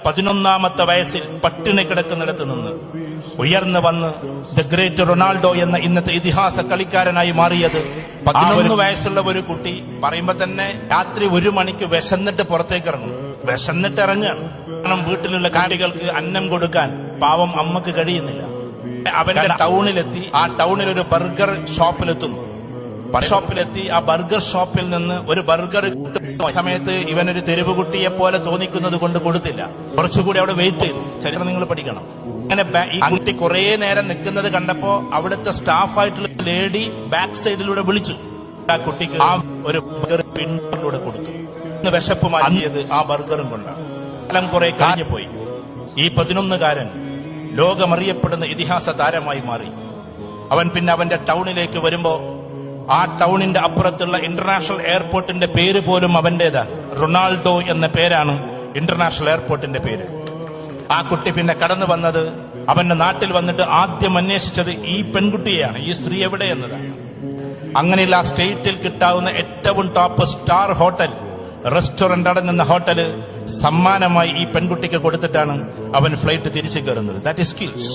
11ാമത്തെ വയസ്സിൽ പട്ടിണി കിടക്കുന്നിടത്ത് നിന്ന് ഉയർന്നു വന്ന് ദ ഗ്രേറ്റ് റൊണാൾഡോ എന്ന ഇന്നത്തെ ഇതിഹാസ കളിക്കാരനായി മാറിയത് 11 വയസ്സുള്ള ഒരു കുട്ടി. പറയുമ്പോ തന്നെ രാത്രി 1 മണിക്ക് വിശന്നിട്ട് പുറത്തേക്ക് ഇറങ്ങും. വിശന്നിട്ട് ഇറങ്ങുകയാണ്. കാരണം വീട്ടിലുള്ള കാരികൾക്ക് അന്നം കൊടുക്കാൻ പാവം അമ്മക്ക് കഴിയുന്നില്ല. അവന്റെ ടൗണിലെത്തി. ആ ടൗണിൽ ഒരു ബർഗർ ഷോപ്പിലെത്തുന്നു. ഷോപ്പിലെത്തി ആ ബർഗർ ഷോപ്പിൽ നിന്ന് ഒരു ബർഗർ സമയത്ത് ഇവനൊരു തെരുവ് കുട്ടിയെ പോലെ തോന്നിക്കുന്നത് കൊണ്ട് കൊടുത്തില്ല. കുറച്ചുകൂടി അവിടെ വെയിറ്റ് ചെയ്തു. ചരിത്രം നിങ്ങൾ പഠിക്കണം. അങ്ങനെ ഈ കുട്ടി കുറെ നേരം നിൽക്കുന്നത് കണ്ടപ്പോ അവിടുത്തെ സ്റ്റാഫായിട്ടുള്ള ലേഡി ബാക്ക് സൈഡിലൂടെ വിളിച്ചു. ആ കുട്ടിക്ക് ആ ഒരു ബർഗർ പിന്നിലൂടെ കൊടുത്തു. ഇന്ന് വിശപ്പ് മാറ്റിയത് ആ ബർഗറും കൊണ്ടാണ്. കാലം കുറെ കഴിഞ്ഞു പോയി. ഈ 11കാരൻ ലോകമറിയപ്പെടുന്ന ഇതിഹാസ താരമായി മാറി. അവൻ പിന്നെ അവന്റെ ടൗണിലേക്ക് വരുമ്പോ ആ ടൗണിന്റെ അപ്പുറത്തുള്ള ഇന്റർനാഷണൽ എയർപോർട്ടിന്റെ പേര് പോലും അവന്റേതാ. റൊണാൾഡോ എന്ന പേരാണ് ഇന്റർനാഷണൽ എയർപോർട്ടിന്റെ പേര്. ആ കുട്ടി പിന്നെ കടന്നു വന്നത് അവന്റെ നാട്ടിൽ വന്നിട്ട് ആദ്യം അന്വേഷിച്ചത് ഈ പെൺകുട്ടിയെയാണ്, ഈ സ്ത്രീ എവിടെ എന്നതാണ്. അങ്ങനെയുള്ള ആ സ്റ്റേറ്റിൽ കിട്ടാവുന്ന ഏറ്റവും ടോപ്പ് സ്റ്റാർ ഹോട്ടൽ, റെസ്റ്റോറന്റ് അടങ്ങുന്ന ഹോട്ടല് സമ്മാനമായി ഈ പെൺകുട്ടിക്ക് കൊടുത്തിട്ടാണ് അവൻ ഫ്ലൈറ്റ് തിരിച്ചു കയറുന്നത്. That is skills.